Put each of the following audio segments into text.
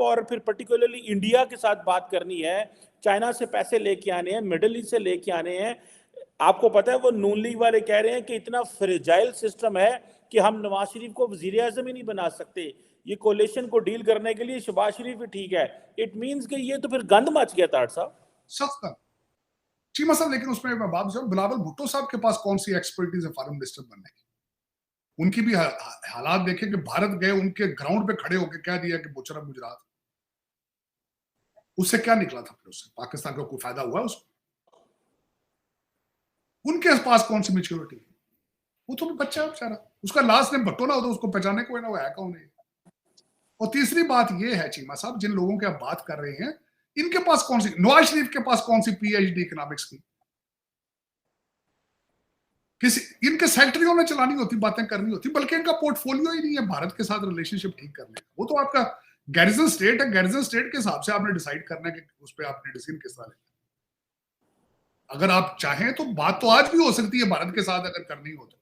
और फिर particularly India के साथ बात करनी है, चाइना से पैसे लेके आने हैं, मिडिल ईस्ट से लेके आने हैं। आपको पता है वो नून लीग वाले कह रहे हैं कि इतना फ्रेजाइल सिस्टम है कि हम नवाज शरीफ को वजीर आजम ही नहीं बना सकते, ये कोलिशन को डील करने के लिए शहबाज शरीफ ही ठीक है। इट मींस कि ये तो फिर गंद मच गया ताड़ साहब, सख्त गंद। चीमा साहब, लेकिन उसमें मैं बात बताऊं, बिलावल भुट्टो साहब के पास कौन सी एक्सपर्टीज है फॉरेन मिनिस्टर बनने की? उनकी भी हालात देखें कि भारत गए, उनके ग्राउंड पे खड़े होकर कह दिया कि बोचरा गुजरात, उससे क्या निकला था? फिर उससे पाकिस्तान को कोई फायदा हुआ उसको? उनके पास कौन सी मेच्योरिटी? वो तो बच्चा है बेचारा, उसका लास्ट नेम भट्टो ना हो तो उसको पहचाने कोई ना, वो है कौन है? और तीसरी बात ये है चीमा साहब, जिन लोगों की आप बात कर रहे हैं, इनके पास कौन सी, नवाज शरीफ के पास कौन सी पीएचडी इकोनॉमिक्स की? किसी इनके सेक्रेटरियों ने चलानी होती, बातें करनी होती, बल्कि इनका पोर्टफोलियो ही नहीं है भारत के साथ रिलेशनशिप ठीक करने का। वो तो आपका गैरिजन स्टेट है, गैरिजन स्टेट के हिसाब से आपने डिसाइड करना है कि उस पर आपने डिसीजन किस तरह लेना। अगर आप चाहें तो बात तो आज भी हो सकती है भारत के साथ, अगर करनी हो तो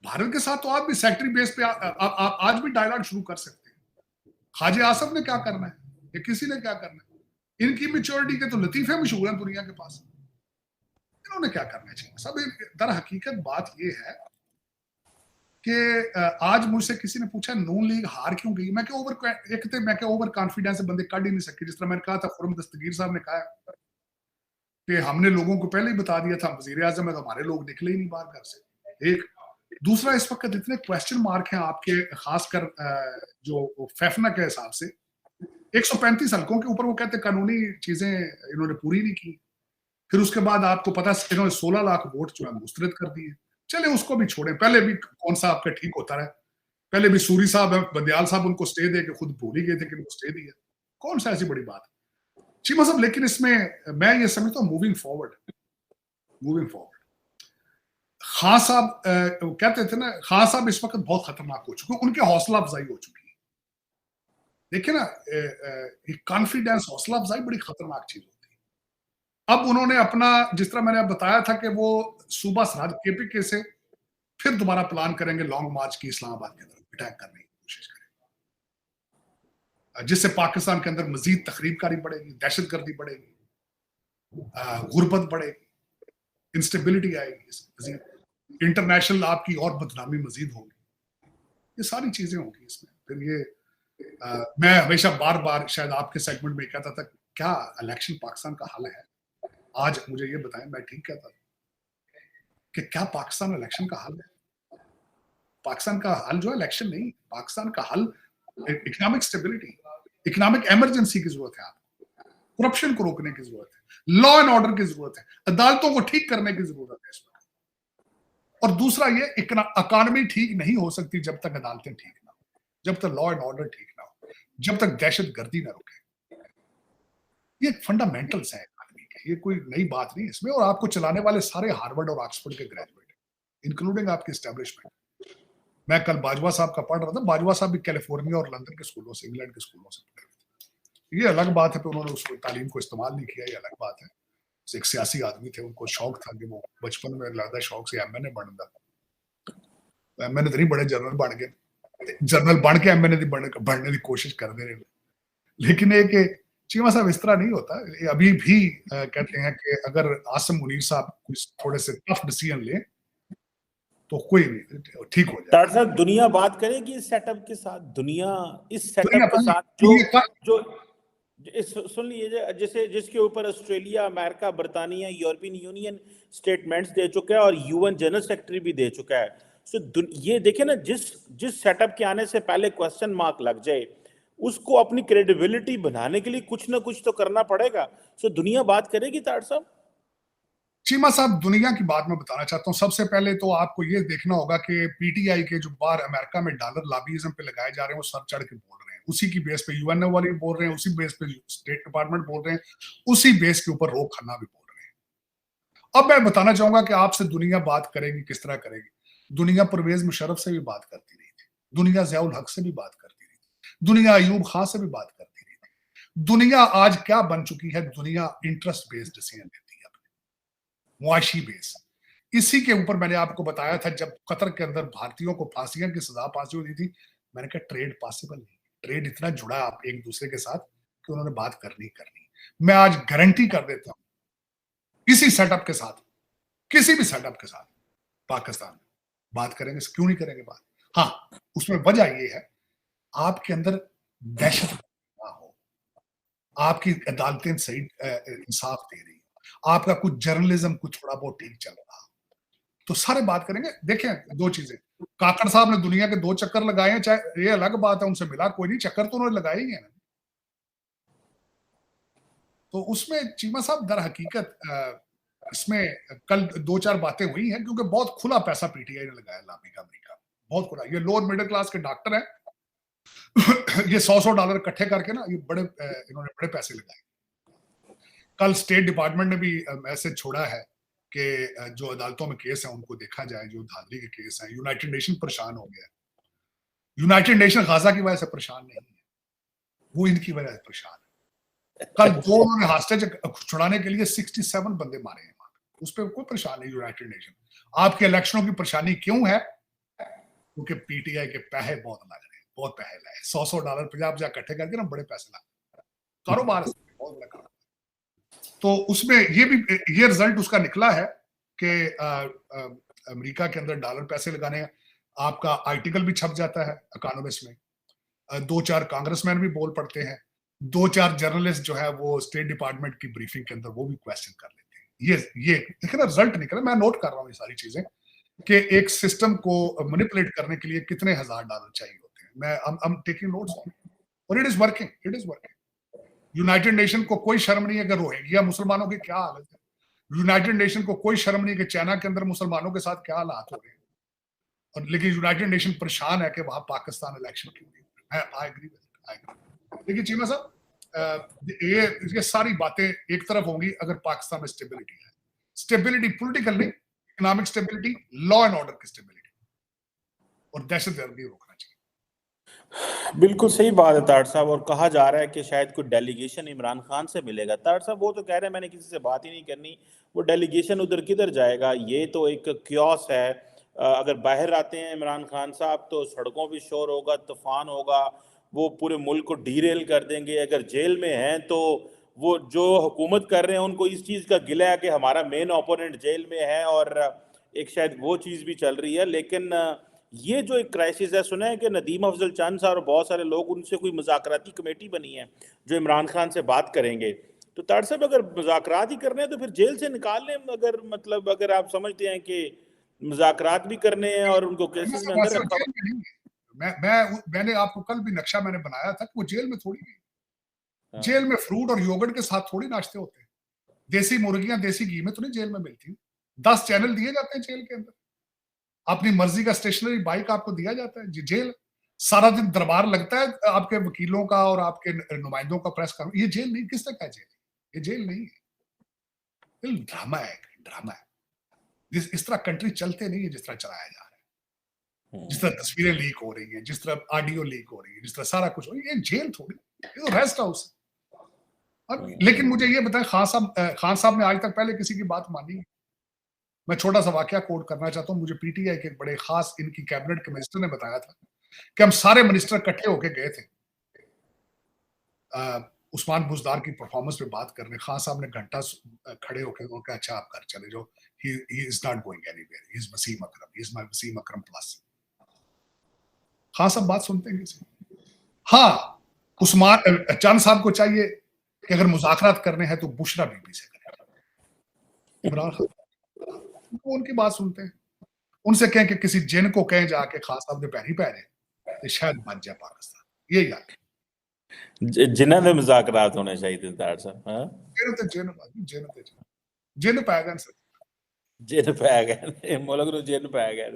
भारत के साथ तो आप भी सेक्रेटरी बेस पे आज भी डायलॉग शुरू कर सकते हैं। ख्वाजा आसफ ने क्या करना है या किसी ने क्या करना है? इनकी मेच्योरिटी के तो लतीफे मशहूर हैं दुनिया के पास, इन्होंने क्या करना चाहिए? सब दर हकीकत बात यह है कि आज मुझसे किसी ने पूछा नून लीग हार क्यों गई, मैं क्या ओवर कॉन्फिडेंस बंदे काट ही नहीं सकते। जिस तरह मैंने कहा था, खुरम दस्तगीर साहब ने कहा कि हमने लोगों को पहले ही बता दिया था वजीर आजम है, तो हमारे लोग निकले ही नहीं बाहर घर से। एक दूसरा, इस वक्त इतने क्वेश्चन मार्क हैं आपके, खासकर जो फैफना के हिसाब से 135 हल्कों के ऊपर वो कहते कानूनी चीजें इन्होंने पूरी नहीं की। फिर उसके बाद आपको पता है इन्होंने 16 लाख वोट जो है मुस्तरद कर दिए। चले उसको भी छोड़े, पहले भी कौन सा आपका ठीक होता रहा? पहले भी सूरी साहब, बंदयाल साहब उनको स्टे दे के खुद भूल ही गए थे कि उनको स्टे दिया। कौन सा ऐसी बड़ी बात है चीमा साहब? लेकिन इसमें मैं ये समझता हूँ मूविंग फॉरवर्ड खान साहब कहते थे ना, खान साहब इस वक्त बहुत खतरनाक हो चुके, उनकी हौसला अफजाई हो चुकी है। देखिए ना, कॉन्फिडेंस, हौसला अफजाई बड़ी खतरनाक चीज होती है। अब उन्होंने अपना, जिस तरह मैंने बताया था कि वो सूबा सरहद केपीके से फिर दोबारा प्लान करेंगे लॉन्ग मार्च की इस्लामाबाद की तरफ अटैक करने की कोशिश करेंगे, जिससे पाकिस्तान के अंदर मजीद तखरीबकारी बढ़ेगी, दहशतगर्दी बढ़ेगी, गुर्बत बढ़ेगी, इंस्टेबिलिटी आएगी, इंटरनेशनल आपकी और बदनामी मजीद होगी। ये सारी चीजें होंगी इसमें। फिर ये मैं हमेशा बार बार शायद आपके सेगमेंट में कहता था, क्या इलेक्शन पाकिस्तान का हल है? आज मुझे ये बताएं, मैं ठीक कहता था कि क्या पाकिस्तान इलेक्शन का हल है? पाकिस्तान का हल जो है इलेक्शन नहीं, पाकिस्तान का हल इकोनॉमिक स्टेबिलिटी, इकोनॉमिक इमरजेंसी की जरूरत है आपको, करप्शन को रोकने की जरूरत है, लॉ एंड ऑर्डर की जरूरत है, अदालतों को ठीक करने की जरूरत है इस वक्त। और दूसरा ये, इकोनॉमी ठीक नहीं हो सकती जब तक अदालतें ठीक ना हो, जब तक लॉ एंड ऑर्डर ठीक ना हो, जब तक दहशत गर्दी ना रुके। ये फंडामेंटल्स है आदमी के, ये कोई नई बात नहीं इसमें। और आपको चलाने वाले सारे हार्वर्ड और ऑक्सफोर्ड के ग्रेजुएट, इंक्लूडिंग आपकी एस्टेब्लिशमेंट। मैं कल बाजवा साहब का पढ़ रहा था, बाजवा साहब भी कैलिफोर्निया और लंदन के स्कूलों से, इंग्लैंड के स्कूलों से पढ़े हुए थे। ये अलग बात है कि उन्होंने उस तालीम को इस्तेमाल नहीं किया, ये अलग बात है। एक सियासी आदमी थे, उनको शौक था कि वो बचपन में लगता शौक से एमएनए बनता, एमएनए तो नहीं बड़े, जनरल बन गए, जनरल बन के एमएनए बनने की कोशिश करते रहे। लेकिन एक चीमा साहब इस तरह नहीं होता। अभी भी कहते हैं कि अगर आसिम मुनीर साहब कुछ थोड़े से टफ डिसीजन ले तो कोई नहीं, ठीक हो जाए। डॉक्टर साहब, दुनिया बात करेगी इस सेटअप के साथ, दुनिया इस सेटअप के साथ जो सुन लीजिए, जैसे जिसके ऊपर ऑस्ट्रेलिया, अमेरिका, बर्तानिया, यूरोपियन यूनियन स्टेटमेंट्स दे चुका है और यूएन जनरल सेक्रेटरी भी दे चुका है। सो ये देखे ना, जिस सेटअप के आने से पहले क्वेश्चन मार्क लग जाए, उसको अपनी क्रेडिबिलिटी बनाने के लिए कुछ ना कुछ तो करना पड़ेगा। सो दुनिया बात करेगी ताड़ साहब? चीमा साहब, दुनिया की बात मैं बताना चाहता हूँ। सबसे पहले तो आपको ये देखना होगा कि पीटीआई के जो बाहर अमेरिका में डॉलर लॉबीइज्म पे लगाए जा रहे हैं, वो सर चढ़ के बोल रहे हैं। उसी की बेस पे यूएनओ वाले भी बोल रहे हैं, उसी बेस पे स्टेट डिपार्टमेंट बोल रहे हैं, उसी बेस के ऊपर रोक खन्ना भी बोल रहे हैं। अब मैं बताना चाहूंगा कि आपसे दुनिया बात करेगी, किस तरह करेगी। दुनिया परवेज मुशर्रफ से भी बात करती रही थी, दुनिया ज़ियाउल हक से भी बात करती रही थी, दुनिया अयूब खान से भी बात करती रही थी। दुनिया आज क्या बन चुकी है? दुनिया इंटरेस्ट बेस्ड डिसीजन लेती है, मुआशी बेस। इसी के ऊपर मैंने आपको बताया था, जब कतर के अंदर भारतीयों को फांसियों की सजा फांसी होती थी, मैंने कहा ट्रेड पॉसिबल नहीं, ट्रेड इतना जुड़ा आप एक दूसरे के साथ कि उन्होंने बात करनी करनी। मैं आज गारंटी कर देता हूं इसी सेटअप के साथ, किसी भी सेटअप के साथ पाकिस्तान में बात करेंगे। क्यों नहीं करेंगे बात? हाँ, उसमें वजह ये है आपके अंदर दहशत ना हो, आपकी अदालतें सही इंसाफ दे रही, आपका कुछ जर्नलिज्म कुछ थोड़ा बहुत ठीक चल रहा, तो सारे बात करेंगे। देखें दो चीजें, काकड़ साहब ने दुनिया के 2 चक्कर लगाए हैं, चाहे ये अलग बात है उनसे मिला कोई नहीं, चक्कर तो उन्होंने लगाए ही हैं। तो उसमें चीमा साहब दर हकीकत इसमें कल 2-4 बातें हुई हैं क्योंकि बहुत खुला पैसा पीटीआई ने लगाया लामी का अमेरिका, बहुत खुला। ये लोअर मिडिल क्लास के डॉक्टर हैं ये $100 इकट्ठे करके ना ये बड़े इन्होंने बड़े पैसे लगाए। कल स्टेट डिपार्टमेंट ने भी मैसेज छोड़ा है कि जो अदालतों में केस है उनको देखा जाए, जो धांधली के केस हैं। यूनाइटेड नेशन परेशान हो गया, यूनाइटेड नेशन गाजा की वजह से परेशान नहीं है, वो इनकी वजह से परेशान है। कल 2 उन्होंने हॉस्टेज छुड़ाने के लिए 67 बंदे मारे हैं, उस पर कोई परेशान नहीं यूनाइटेड नेशन। आपके इलेक्शनों की परेशानी क्यों है? क्योंकि पीटीआई के पैसे बहुत लग रहे हैं, बहुत पैसे लाए, $100 50 इकट्ठे करके ना बड़े पैसे लाए, कारोबार बहुत बड़ा कारोबार। तो उसमें ये रिजल्ट उसका निकला है कि अमेरिका के अंदर डॉलर पैसे लगाने, आपका आर्टिकल भी छप जाता है इकोनॉमिस्ट में, 2-4 कांग्रेसमैन भी बोल पड़ते हैं, 2-4 जर्नलिस्ट जो है वो स्टेट डिपार्टमेंट की ब्रीफिंग के अंदर वो भी क्वेश्चन कर लेते हैं। ये देखिए ना रिजल्ट निकला, मैं नोट कर रहा हूँ ये सारी चीजें कि एक सिस्टम को मैनिपुलेट करने के लिए कितने $1000 चाहिए होते हैं। मैं I'm taking notes on it, और it is working, it is working. United nation को कोई शर्म नहीं है कि रोहिंग्या मुसलमानों की क्या हालत है, यूनाइटेड नेशन को कोई शर्म नहीं है कि चाइना के अंदर मुसलमानों के साथ क्या हालात हो रहे हैं, और लेकिन यूनाइटेड नेशन परेशान है कि वहां पाकिस्तान इलेक्शन क्यों नहीं हो रही है। I agree. देखिए चीमा साहब, ये सारी बातें एक तरफ होंगी अगर पाकिस्तान में स्टेबिलिटी है, स्टेबिलिटी पॉलिटिकल नहीं, economic stability, law and order की स्टेबिलिटी, और दहशतगर्दी रोकना चाहिए। बिल्कुल सही बात है ताड़ साहब, और कहा जा रहा है कि शायद कोई डेलीगेशन इमरान खान से मिलेगा। ताड़ साहब वो तो कह रहे हैं मैंने किसी से बात ही नहीं करनी, वो डेलीगेशन उधर किधर जाएगा? ये तो एक क्योस है। अगर बाहर आते हैं इमरान खान साहब तो सड़कों पे शोर होगा, तूफान होगा, वो पूरे मुल्क को डीरेल कर देंगे। अगर जेल में हैं तो वो जो हुकूमत कर रहे हैं उनको इस चीज़ का गिला है कि हमारा मेन ओपोनेंट जेल में है, और एक शायद वो चीज़ भी चल रही है। लेकिन ये जो एक क्राइसिस है, सुना है कि नदीम अफजल चंद साहब और बहुत सारे लोग, उनसे कोई मुज़ाकराती कमेटी बनी है जो इमरान खान से बात करेंगे। तो ताड़ साहब अगर मुज़ाकरात ही करने हैं तो फिर जेल से निकाल लें, अगर मतलब अगर आप समझते हैं कि मुज़ाकरात भी करने हैं और उनको केसेस में अंदर रखा। मैंने आपको कल भी नक्शा मैंने बनाया था कि वो जेल में थोड़ी गई, जेल में फ्रूट और योगर्ट के साथ थोड़ी नाश्ते होते हैं, देसी मुर्गियां देसी घी में तो नहीं जेल में मिलती। 10 चैनल दिए जाते हैं जेल के अंदर, अपनी मर्जी का स्टेशनरी बाइक आपको दिया जाता है। जेल सारा दिन दरबार लगता है आपके वकीलों का और आपके नुमाइंदों का, प्रेस का। ये जेल नहीं, किसने कहा जेल? ये जेल नहीं है, ड्रामा है, ड्रामा है। इस तरह कंट्री चलते नहीं है जिस तरह चलाया जा रहा है, जिस तरह तस्वीरें लीक हो रही हैं, जिस तरह ऑडियो लीक हो रही है, जिस तरह सारा कुछ हो रही है। ये जेल थोड़ी, ये तो रेस्ट हाउस है। लेकिन मुझे ये बताएं, खान साहब ने आज तक पहले किसी की बात मानी? मैं छोटा सा वाकया कोट करना चाहता हूँ। मुझे पीटीआई के बड़े खास इनकी कैबिनेट के मिनिस्टर ने बताया था कि हम सारे मिनिस्टर इकट्ठे होके गए थे उस्मान बुज़दार की परफॉर्मेंस पे बात करने। खान साहब ने घंटा खड़े होके उनका, अच्छा आप घर चले जाओ, he is not going anywhere, he is Wasim Akram, he is my Wasim Akram plus. Khan साहब बात सुनते हैं किसी? हाँ, उस्मान चंद साहब को चाहिए कि अगर मुज़ाकरात करने हैं तो बुशरा बीबी से करें, इमरान खान वो उनकी बात सुनते हैं। उनसे कहें कि किसी जिन को कहें जाके खान साहब ने पैरी पैरे, शायद बन जाए पाकिस्तान। ये याद जिन्ना दे मुज़ाकरात होने चाहिए ताड़ साहब। हां, जिन पै गए जिन पै गए मुल्क नूं जिन पै गए।